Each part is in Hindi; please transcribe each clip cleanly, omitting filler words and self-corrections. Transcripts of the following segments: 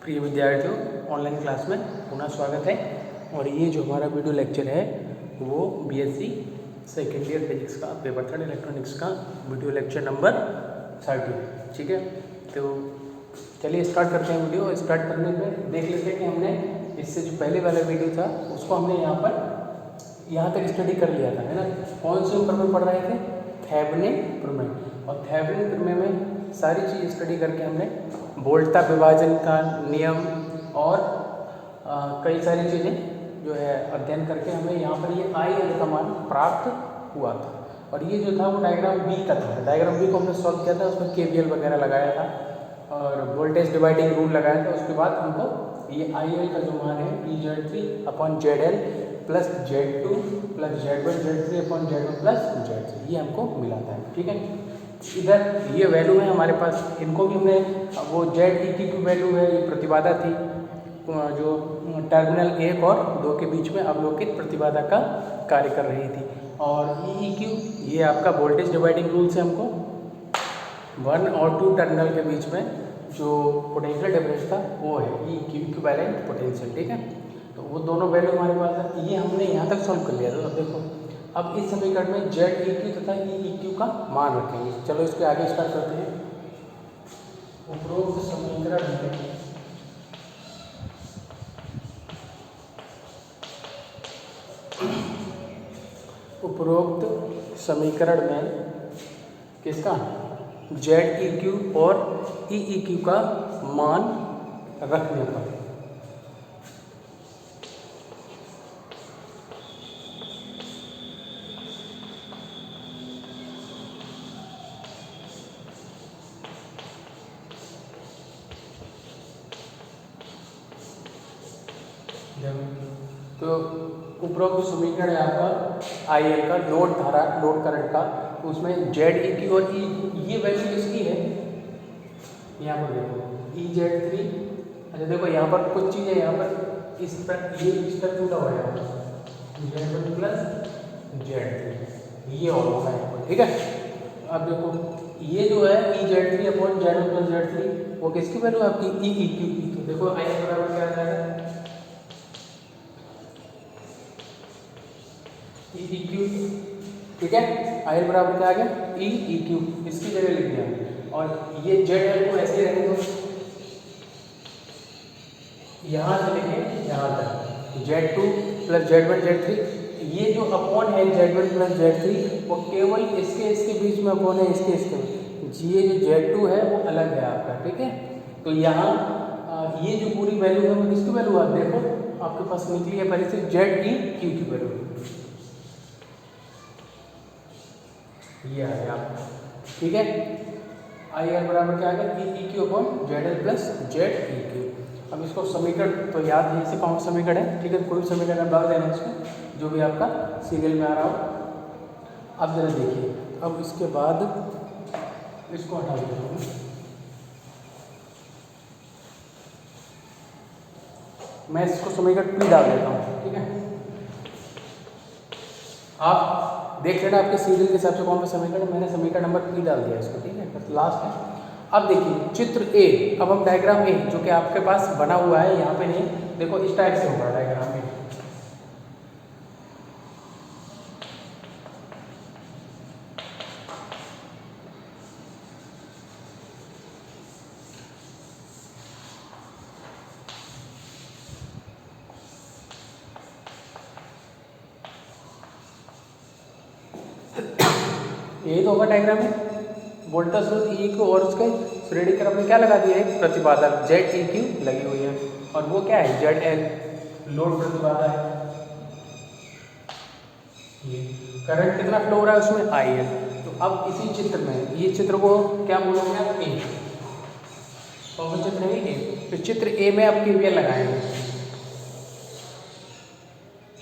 प्रिय विद्यार्थियों, ऑनलाइन क्लास में पुनः स्वागत है। और ये जो हमारा वीडियो लेक्चर है वो बीएससी सेकेंड ईयर फिजिक्स का पेपर 3 इलेक्ट्रॉनिक्स का वीडियो लेक्चर नंबर 30। ठीक है, तो चलिए स्टार्ट करते हैं। वीडियो स्टार्ट करने में देख लेते हैं कि हमने इससे जो पहले वाला वीडियो था उसको हमने यहाँ तक स्टडी कर लिया था, है ना। कौन से ऊपर में पढ़ रहे थे? थेवेनिन प्रमेय। और थेवेनिन प्रमेय में सारी चीज़ स्टडी करके हमने वोल्टा विभाजन का नियम और कई सारी चीज़ें जो है अध्ययन करके हमें यहाँ पर ये IL का मान प्राप्त हुआ था। और ये जो था वो डायग्राम बी का था। डायग्राम बी को हमने सॉल्व किया था, उसमें KVL वगैरह लगाया था और वोल्टेज डिवाइडिंग रूल लगाया था। उसके बाद हमको ये IL का जो मान है EZ3/ZL plus Z2 plus Z1 Z3/Z1 plus Z3 ये हमको मिला था। ठीक है, इधर ये वैल्यू है हमारे पास, इनको भी हमने वो ZE की वैल्यू है, ये प्रतिबाधा थी जो टर्मिनल 1 और 2 के बीच में अवलोकित प्रतिबाधा का कार्य कर रही थी। और EQ ये आपका वोल्टेज डिवाइडिंग रूल से हमको 1 और 2 टर्मिनल के बीच में जो पोटेंशियल डिफरेंस था वो है EQ इक्विवेलेंट पोटेंशियल। ठीक है, तो वो दोनों वैल्यू हमारे पास है। ये हमने यहाँ तक सॉल्व कर लिया था। अब देखो, अब इस समीकरण में ZEQ तथा EQ का मान रखेंगे। चलो इसके आगे स्टार्ट करते हैं। उपरोक्त समीकरण में किसका ZEQ और EEQ का मान रखने पर तो उपरोक्त समीकरण है आपका IL का, लोड धारा, लोड करंट का। तो उसमें ZEQ और ये वैल्यू किसकी है? यहाँ पर देखो EZ3। अच्छा देखो, यहाँ पर कुछ चीज़ें यहाँ पर इस पर ये इस पर टूटा हुआ है Z1 प्लस Z3 ये और होगा यहाँ पर। ठीक है, अब देखो ये जो है EZ3/Z1 प्लस Z3 वो किसकी वैल्यू है? आपकी EEQ की। तो देखो IL बराबर क्या आ जाएगा? EEQ। ठीक है, IL बराबर क्या आ गया? EEQ, इसकी जगह लिख दिया। और ये ZL को ऐसे रहने दो, यहाँ से लेके यहाँ तक Z2 प्लस Z1 Z3। ये जो अपॉन है Z1 प्लस Z3 वो केवल इसके बीच में अपॉन है, इसके ये जो Z2 है वो अलग है आपका। ठीक है, तो यहाँ ये जो पूरी वैल्यू है वो किसकी वैल्यू है? देखो आपके पास निकली है पहले से ZEQ की वैल्यू, ये आ गया आपका। ठीक है, IL बराबर क्या आ गया? EEQ/ZL plus ZEQ। अब इसको समीकरण तो याद है, इसे कौन सा समीकरण है? ठीक है, कोई समीकरण आप डाल देना इसमें जो भी आपका सीरियल में आ रहा हो। अब जरा देखिए, अब इसके बाद इसको हटा देता हूँ। मैं इसको समीकरण P डाल देता हूँ। ठीक है, आप देख लेना आपके सीरियल के हिसाब से कौन सा समीकरण। मैंने समीकरण नंबर P डाल दिया इसको। ठीक है, बस लास्ट है। अब देखिए चित्र A। अब हम डायग्राम A जो कि आपके पास बना हुआ है, यहाँ पे नहीं, देखो इस टाइप से होगा डायग्राम A। यही तो होगा डायग्राम में। वोल्टेज स्रोत EQ और उसके श्रेणी क्रम में क्या लगा दिया है? प्रतिबाधा ZEQ लगी हुई है। और वो क्या है? ZL लोड प्रतिबाधा है। ये करंट कितना फ्लो हो रहा है उसमें? IL। तो अब इसी चित्र में, ये चित्र को क्या बोलोगे आप? A। कौन सा चित्र है? A। तो चित्र A में आप KVL लगाएंगे।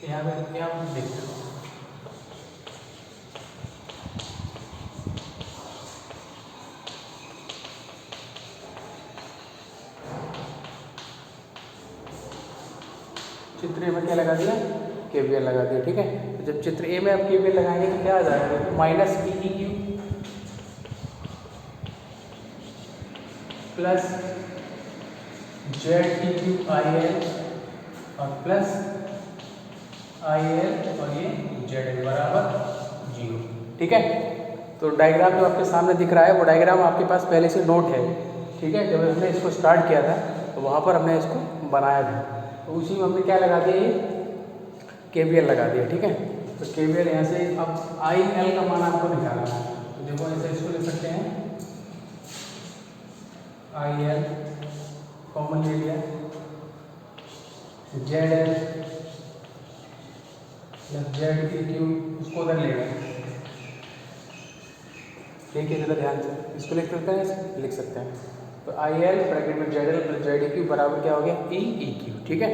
यहाँ पे क्या देखते हो? चित्र A में क्या लगा दिया? KVL लगा दिया। ठीक है, तो जब चित्र A में आप KVL लगाएंगे तो क्या आ जाएगा? Minus EEQ plus Z E Q I L और प्लस आई एल और ये जेड एल बराबर 0। ठीक है, तो डायग्राम जो आपके सामने दिख रहा है वो डायग्राम आपके पास पहले से नोट है। ठीक है, जब हमने इसको स्टार्ट किया था तो वहाँ पर हमने इसको बनाया था, तो उसी में हमने क्या लगा दिया, ये KVL लगा दिया। ठीक है, तो KVL यहाँ से अब आई एल का मान आपको निकालना है, तो देखो ऐसे इसको लिख सकते हैं, आई एल कॉमन ले लिया, Z L plus Z E Q उसको उधर लेगा। देखिए जरा ध्यान से, इसको लिख सकते हैं, लिख सकते हैं, तो आई एल ब्रैकेट में Z L plus Z E Q बराबर क्या हो गया, ई क्यू। ठीक है,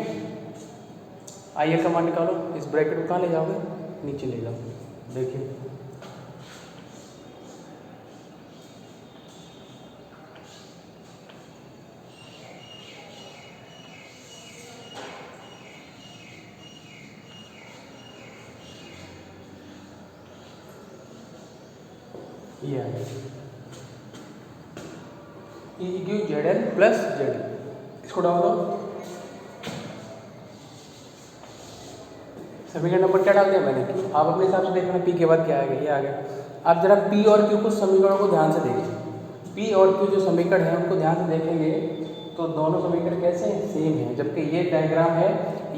आई एल का मान निकालो, इस ब्रैकेट को कहाँ ले जाओगे, नीचे ले जाओ। देखिए ये आ गया E Q Z L plus Z, इसको डाल दो। समीकरण नंबर क्या डाल दिया मैंने, क्यू। आप अपने हिसाब से देखना पी के बाद क्या आ गया, ये आ गया। आप जरा पी और क्यू को समीकरणों को ध्यान से देखिए, पी और क्यू जो समीकरण है उनको ध्यान से देखेंगे तो दोनों समीकरण कैसे हैं, सेम है। जबकि ये डायग्राम है,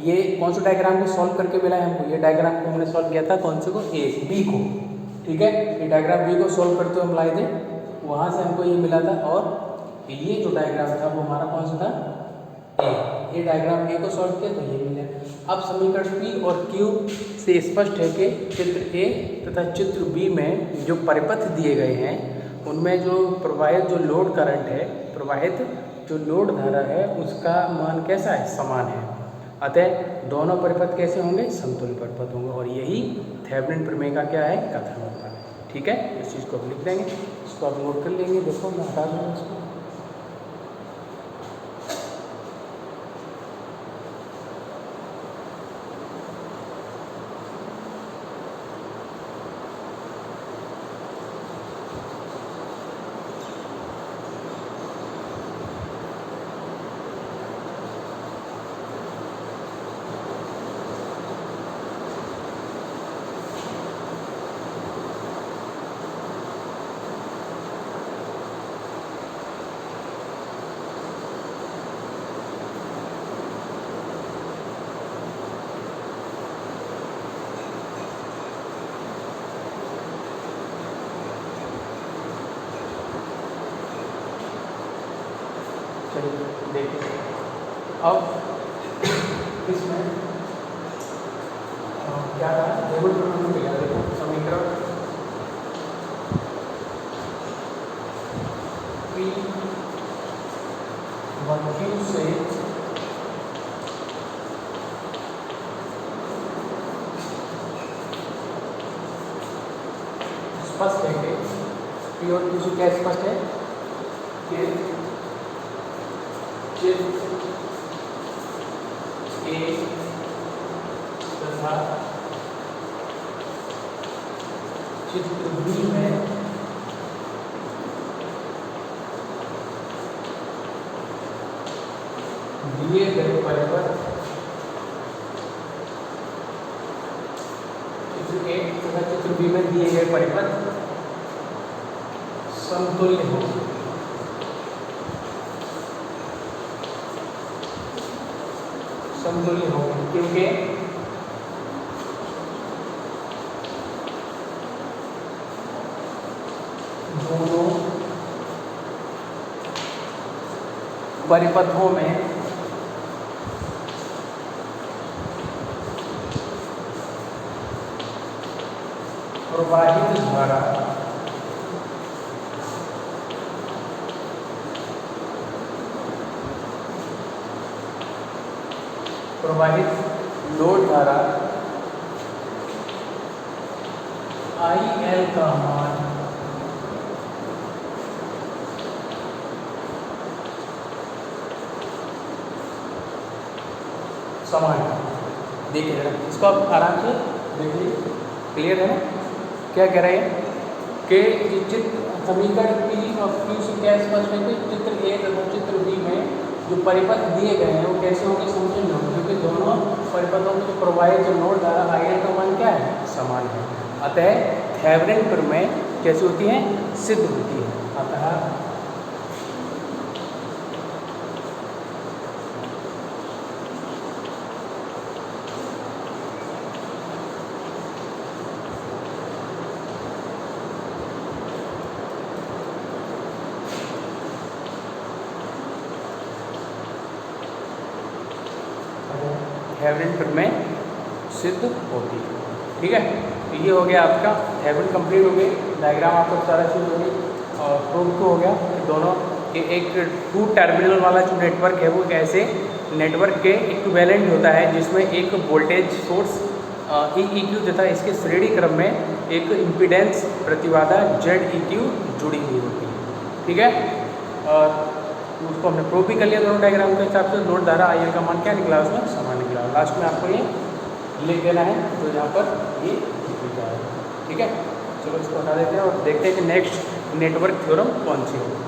ये कौन से डायग्राम को सॉल्व करके मिला है हमको, ये डायग्राम को हमने सॉल्व किया था कौन से को, ए बी को। ठीक है, ये डायग्राम बी को सॉल्व करते हुए हम लाए थे, वहाँ से हमको ये मिला था, और ये जो डायग्राम था वो हमारा कौन सा था, ए। ये डायग्राम ए को सॉल्व किया तो ये मिला। अब समीकरण पी और क्यू से स्पष्ट है कि चित्र ए तथा चित्र बी में जो परिपथ दिए गए हैं उनमें जो प्रवाहित जो लोड करंट है, प्रवाहित जो लोड धारा है उसका मान कैसा है, समान है। अतः दोनों परिपथ कैसे होंगे, समतुल्य परिपथ होंगे, और यही थेवेनिन प्रमेय का क्या है, कथन होता है। ठीक है, इस चीज़ को हम लिख देंगे, इसको आप नोट कर लेंगे। देखो मैं हटा दूँगा इसको, देखिए अब इसमें क्या था, टेबल पर हमने लिया, देखो समीकरण पी व क्यू से स्पष्ट है कि पी और क्यू से क्या स्पष्ट है कि चित्र ए तथा चित्र बी में दिए गए परिपथ चित्र ए तथा चित्र बी में दिए गए परिपथ समतुल्य हो। समतुल्य हो क्योंकि दोनों परिपथों में प्रवाहित धारा प्रवाहित लोड धारा IL का मान समान है। देखिए जरा इसको आप आराम से देखिए, क्लियर है ना, क्या कह रहे हैं कि चित्र समीकरण P और Q से क्या स्पष्ट है कि चित्र ए तथा चित्र बी में जो परिपथ दिए गए हैं वो कैसे होंगे समझेंगे हम, क्योंकि दोनों परिपथों में जो प्रवाहित जो नोड धारा IL का मान क्या है, समान है। अतः थेवेनिन प्रमेय कैसी होती है, सिद्ध होती है। अतः थेवेनिन प्रमेय सिद्ध होती है। ठीक है, तो ये हो गया आपका थेवेनिन कंप्लीट हो गई, डायग्राम आपको सारा चीज़ हो गई और प्रूफ तो हो गया कि दोनों के एक 2 टर्मिनल वाला जो नेटवर्क है वो एक ऐसे नेटवर्क के इक्विवेलेंट होता है जिसमें एक वोल्टेज सोर्स EEQ तथा इसके श्रेणी क्रम में एक इम्पीडेंस प्रतिबाधा ZEQ जुड़ी हुई होती है। ठीक है, और उसको हमने प्रूव भी कर लिया दोनों डायग्राम के हिसाब से। नोड धारा IL का मान क्या निकला, उसमें समान निकला। लास्ट में आपको ये लिख देना है तो यहाँ पर ये लिख जाएगा। ठीक है, चलो इसको हटा देते हैं और देखते हैं कि नेक्स्ट नेटवर्क थ्योरम कौन सी होगी।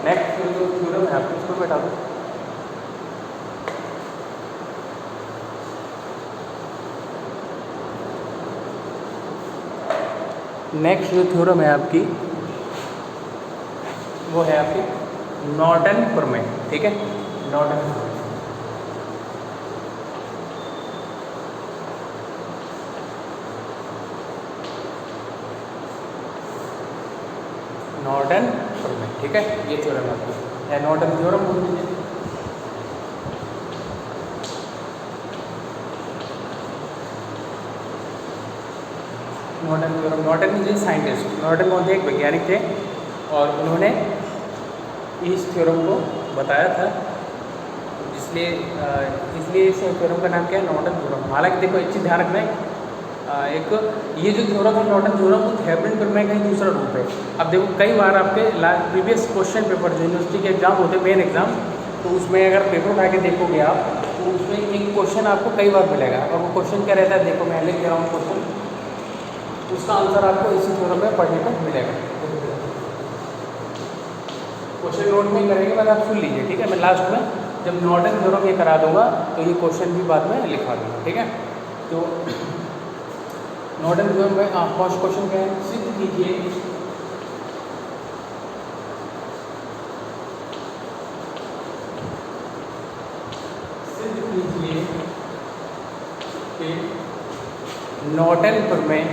नेक्स्ट जो थ्योरम है आप इसको बैठा दो। नेक्स्ट जो थ्योरम है आपकी वो है आपकी नॉर्टन प्रमेय। ठीक है, नॉर्टन प्रमेय। नॉर्टन प्रमेय, ठीक है, ये थ्योरम आपकी या नॉर्टन थ्योरम बोल दीजिए। Norton theorem, Norton is a scientist, Norton कौन थे, एक वैज्ञानिक थे और उन्होंने इस थ्योरम को बताया था, इसलिए इस थ्योरम का नाम क्या है, नॉर्टन थ्योरम। हालांकि देखो एक चीज़ ध्यान रखना है, एक ये जो थ्योरम है नॉर्टन थ्योरम वो थेवेनिन प्रमेय का ही दूसरा रूप है। अब देखो कई बार आपके प्रीवियस क्वेश्चन पेपर जो यूनिवर्सिटी के एग्जाम होते हैं, मेन एग्जाम, तो उसमें अगर पेपर उठा के देखोगे आप तो उसमें एक क्वेश्चन आपको कई बार मिलेगा और वो क्वेश्चन क्या रहता है, देखो मैं लिख दे रहा हूँ क्वेश्चन, उसका आंसर आपको इसी थ्योरम में पढ़ने को मिलेगा। क्वेश्चन नोट नहीं करेंगे बस आप सुन लीजिए। ठीक है, मैं लास्ट में जब नॉर्टन थ्योरम ये करा दूंगा तो ये क्वेश्चन भी बाद में लिखा दूंगा। ठीक है, तो नॉर्टन थ्योरम में फर्स्ट क्वेश्चन क्या है, सिद्ध कीजिए कि नॉर्टन प्रमेय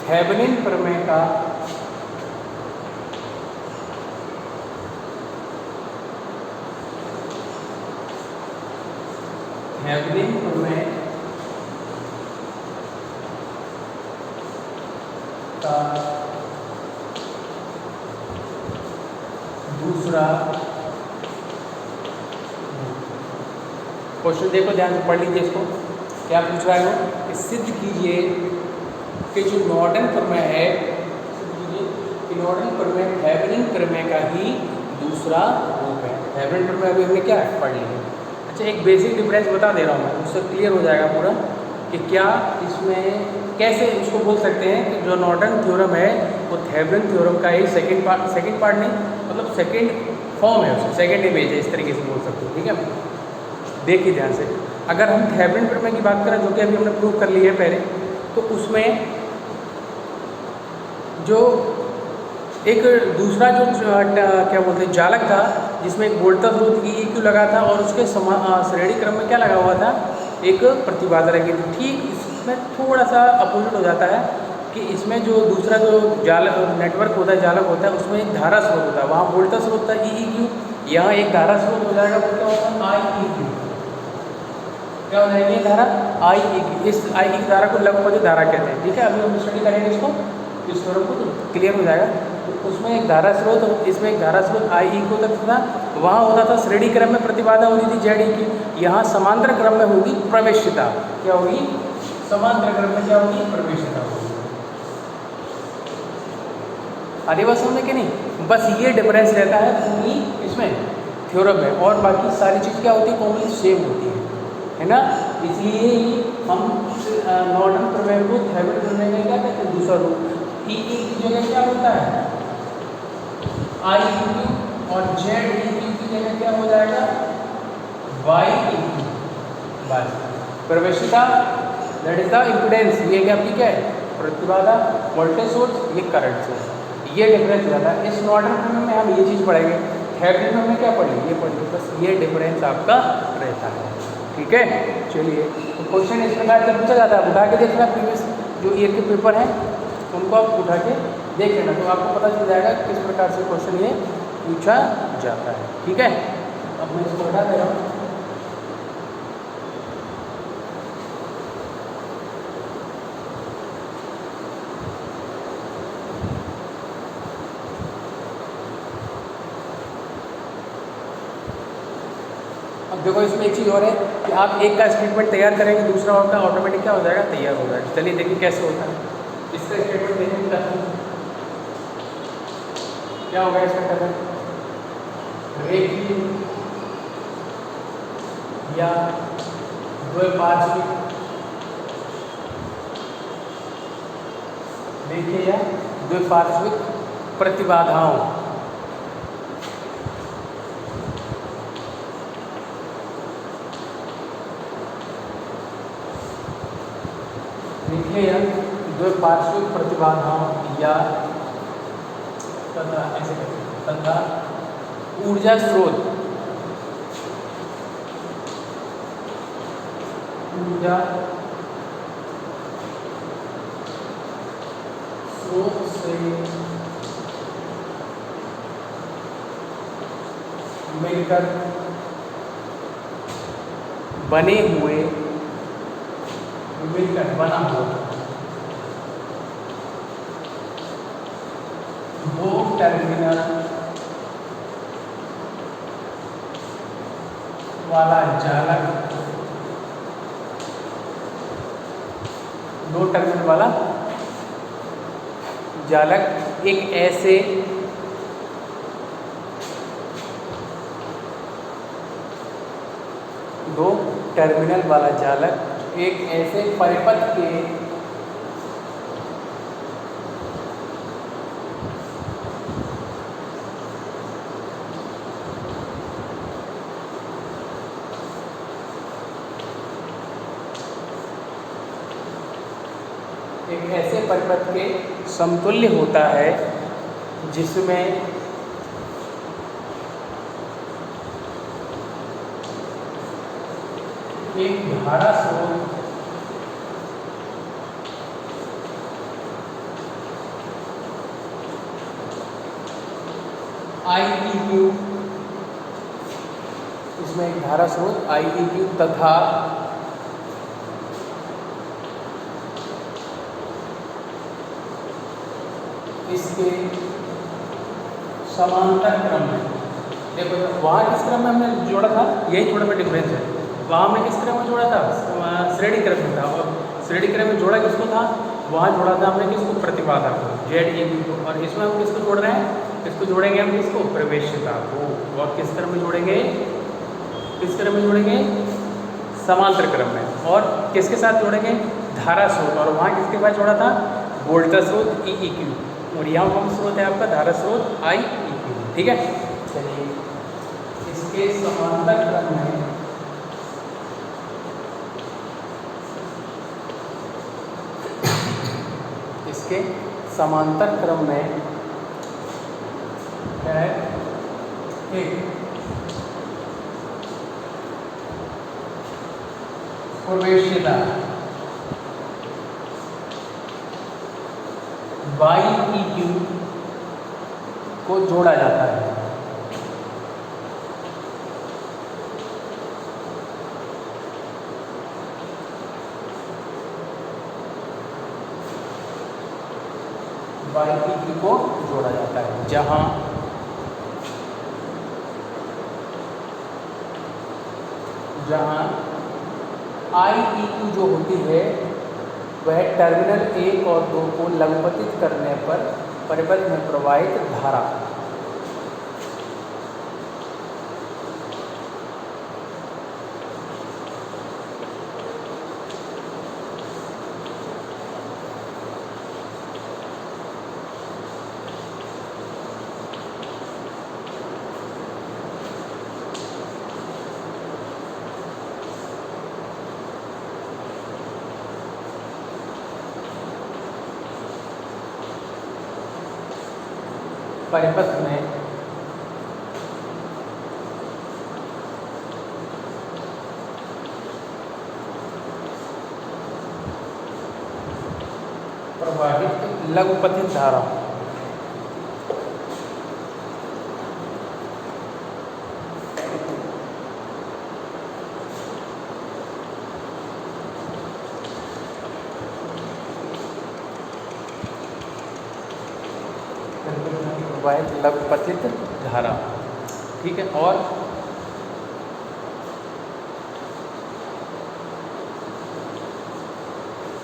थेवेनिन प्रमेय का थेवेनिन प्रमेय का दूसरा। क्वेश्चन देखो ध्यान से पढ़ लीजिए इसको, क्या पूछ रहा है वो कि सिद्ध कीजिए कि जो नॉर्टन प्रमेय है, सिद्ध कीजिए कि नॉर्टन प्रमेय थेवेनिन प्रमेय का ही दूसरा रूप है। थेवेनिन प्रमेय अभी हमने क्या पढ़ लिया। अच्छा, एक बेसिक डिफरेंस बता दे रहा हूँ मैं, उससे क्लियर हो जाएगा पूरा कि क्या इसमें कैसे इसको बोल सकते हैं कि जो नॉर्टन थ्योरम है वो थेवेनिन थ्योरम का ही सेकंड पार्ट नहीं, मतलब सेकंड फॉर्म है, उसका सेकंड इमेज है, इस तरीके से बोल सकते हो। ठीक है, देखिए ध्यान से, अगर हम थेवेनिन प्रमेय की बात करें जो कि अभी हमने प्रूव कर ली है पहले, तो उसमें जो एक दूसरा जो क्या बोलते हैं जालक था जिसमें एक वोल्टेज स्रोत EEQ लगा था और उसके श्रेणी क्रम में क्या लगा हुआ था, एक प्रतिबाधा लगी थी। ठीक इसमें थोड़ा सा अपोजिट हो जाता है कि इसमें जो दूसरा जो नेटवर्क होता है, जालक होता है, उसमें एक धारा स्रोत होता है, वहाँ वोल्टेज स्रोत था EEQ यहाँ एक धारा स्रोत हो जाएगा, वो क्या होता है आई ई क्यू, क्या हो जाएगी ये धारा आई ई क्यू। इस आई ई धारा को लघुपदी धारा कहते हैं, ठीक है। अभी हम स्टडी करेंगे इसको, इस थ्योरम को, तो क्लियर हो जाएगा। तो उसमें एक धारा स्रोत, इसमें एक धारा स्रोत आई ई क्यू तक था, वहाँ होता था श्रेणी क्रम में प्रतिबाधा होती थी जेड ई क्यू, यहाँ समांतर क्रम में होगी प्रवेश्यता। क्या होगी? समांतर क्रम में क्या होगी? प्रवेश्यता होगी। आधी बात समझ में कि नहीं? बस ये डिफरेंस रहता है पूरी इसमें थ्योरम में, और बाकी सारी चीज़ क्या होती है? कॉमनली सेम होती है ना। इसलिए ही हम नॉर्टन प्रमेय को थेवेनिन प्रमेय में क्या कहते हैं? दूसरा रूप। ई की जगह क्या होता है? आई ई क्यू, और जेड ई क्यू की जगह क्या हो जाएगा? Y E Q. बस प्रवेश्यता दैट इज द इम्पीडेंस, ये क्या आपकी क्या है? प्रतिबाधा। वोल्टेज सोर्स, ये करंट सोर्स। ये डिफरेंस हो जाता है। इस नॉर्टन प्रमेय में हम ये चीज़ पढ़ेंगे, थेवेनिन में क्या पढ़ेंगे? ये पढ़ेंगे। बस ये डिफरेंस आपका रहता है, ठीक है। चलिए, तो क्वेश्चन इस प्रकार से पूछा जाता है, उठा के देखना, प्रीवियस जो ईयर के पेपर हैं उनको आप उठा के देख लेना, तो आपको पता चल जाएगा किस प्रकार से क्वेश्चन ये पूछा जाता है, ठीक है। अब मैं इसको हटा दे रहा हूँ। अब देखो, इसमें एक चीज़ और है कि आप एक का स्टेटमेंट तैयार करेंगे, दूसरा आपका ऑटोमेटिक क्या हो जाएगा? तैयार हो जाएगा। चलिए देखिए कैसे होता है इसका स्टेटमेंट। देखिए क्या होगा इसका कथन? रेखीय या द्विपार्श्विक, रेखीय या द्विपार्श्विक प्रतिबाधाओं या द्विपार्श्विक प्रतिबाधाओं या तथा ऐसे तथा ऊर्जा स्रोत, ऊर्जा स्रोत से मिलकर बने हुए, मिलकर बना हुआ दो टर्मिनल वाला जालक, दो टर्मिनल वाला जालक एक ऐसे दो टर्मिनल वाला जालक एक ऐसे परिपथ के समतुल्य होता है, जिसमें एक धारा स्रोत IEQ, इसमें एक धारा स्रोत IEQ तथा इसके समांतर क्रम में, देखो वहाँ किस क्रम में हमने जोड़ा था, यही थोड़ा सा डिफरेंस है। वहाँ में किस क्रम में जोड़ा था, श्रेणी क्रम में था, और श्रेणी क्रम में जोड़ा किसको था, वहाँ जोड़ा था हमने किसको, प्रतिबाधा को, ZEB को। और इसमें हम किसको जोड़ रहे हैं, इसको जोड़ेंगे हम किसको, प्रवेश्यता को। और किस क्रम में जोड़ेंगे, किस क्रम में जोड़ेंगे, समांतर क्रम में। और किसके साथ जोड़ेंगे, धारा स्रोत। और वहाँ किसके पास जोड़ा था, वोल्टेज स्रोत EEQ, और यहाँ कौन स्रोत है आपका, धारा स्रोत IEQ। ठीक है, चलिए इसके समांतर क्रम में इसके समांतर क्रम में क्या है, एक प्रवेश्यता YEQ को जोड़ा जाता है। वाई पी क्यू को जोड़ा जाता है, जहाँ आई पी क्यू जो होती है वह टर्मिनल 1 और 2 को लंबवतित करने पर परिपथ में प्रवाहित धारा परिपथ में प्रवाहित लघुपथित धारा प्रवाहित लघुपथित धारा, ठीक है। और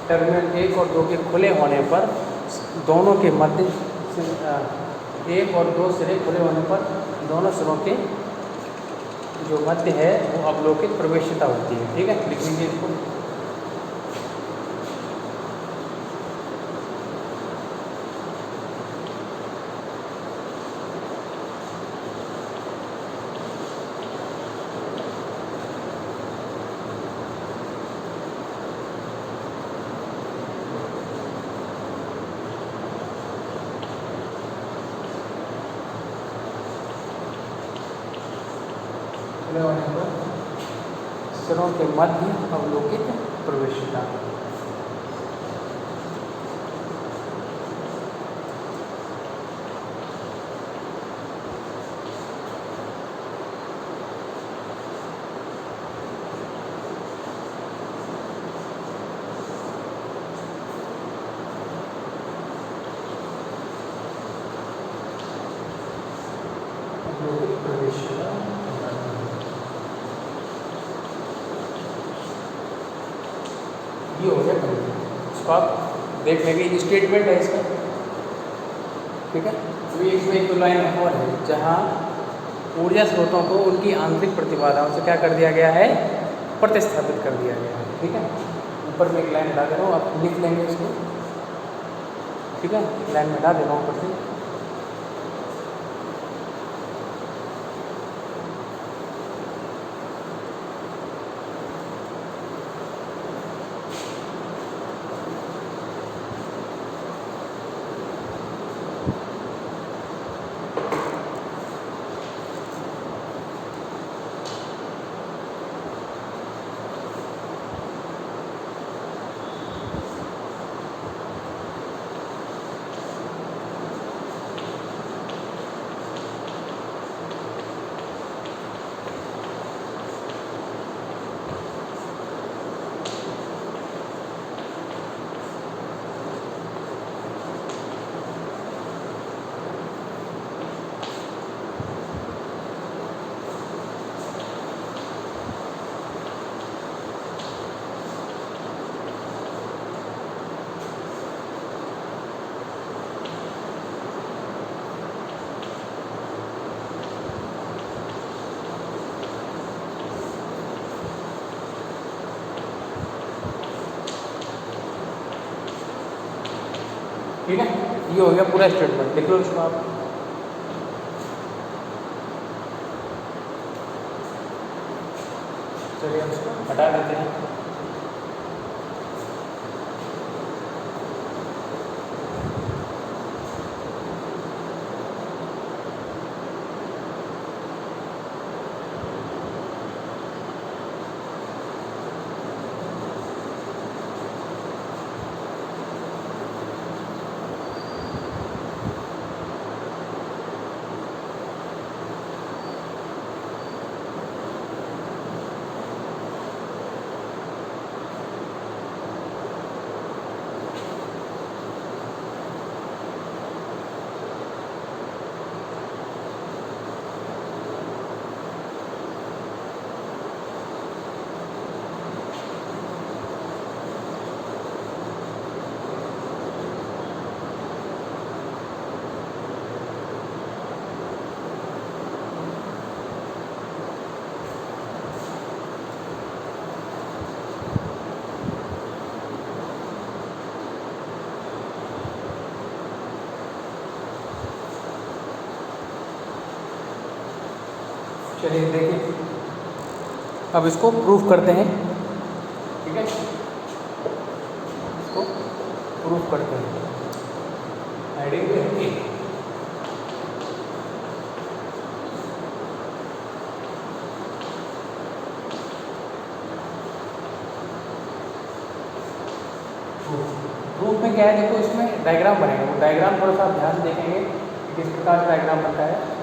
टर्मिनल 1 और 2 के खुले होने पर दोनों के मध्य 1 और 2 सिरे खुले होने पर दोनों सिरों के जो मध्य है वो अवलोकित प्रवेशिता होती है, ठीक है। लिखेंगे इसको, होने पर सिरों के मध्य अवलोकित प्रवेशिता। अवलोकित प्रवेशिता ये हो गया कंप्लीट। इसको आप देख लेंगे, स्टेटमेंट है इसका, ठीक है। अभी इसमें एक लाइन और है जहाँ ऊर्जा स्रोतों को उनकी आंतरिक प्रतिबाधाओं से क्या कर दिया गया है, प्रतिस्थापित कर दिया गया है, ठीक है। ऊपर में एक लाइन हटा दे रहा हूँ, आप लिख लेंगे इसको, ठीक है। लाइन में हटा दे रहा हूँ ऊपर से। ठीक है, ये हो गया पूरा स्टेटमेंट। लिख लो इसको आप। चलिए इसको हटा देते हैं। चलिए देखिए, अब इसको प्रूफ करते हैं। ठीक है, इसको प्रूफ करते हैं। हेडिंग पे ए, प्रूफ में क्या है, देखो इसमें डायग्राम बनेगा। वो डायग्राम थोड़ा सा आप ध्यान से देखेंगे कि किस प्रकार से डायग्राम बनता है।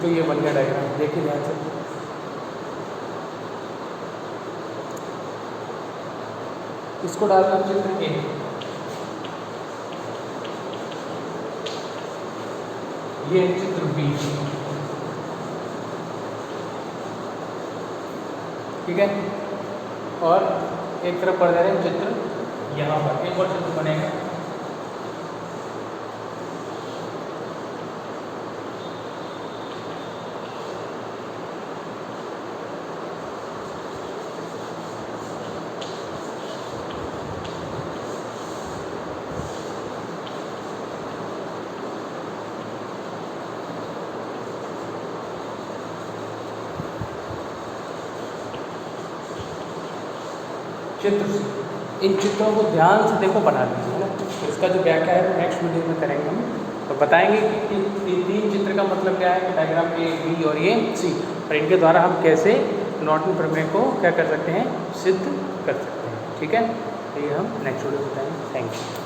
तो ये बन गया डायग्राम, देखिए ध्यान से। इसको डालना चित्र ए, ये चित्र बी। ठीक है, और एक तरफ पड़ जा रहे हैं चित्र, यहाँ पर एक और चित्र बनेगा। चित्र से, इन चित्रों को ध्यान से देखो, बना लीजिए, है ना। इसका जो व्याख्या है वो नेक्स्ट वीडियो में करेंगे हम, तो बताएंगे कि तीन चित्र का मतलब क्या है, डायग्राम ए, बी और ये सी, और इनके द्वारा हम कैसे नॉर्टन प्रमेय को क्या कर सकते हैं, सिद्ध कर सकते हैं। ठीक है, तो ये हम नेक्स्ट वीडियो में बताएंगे। Thank you.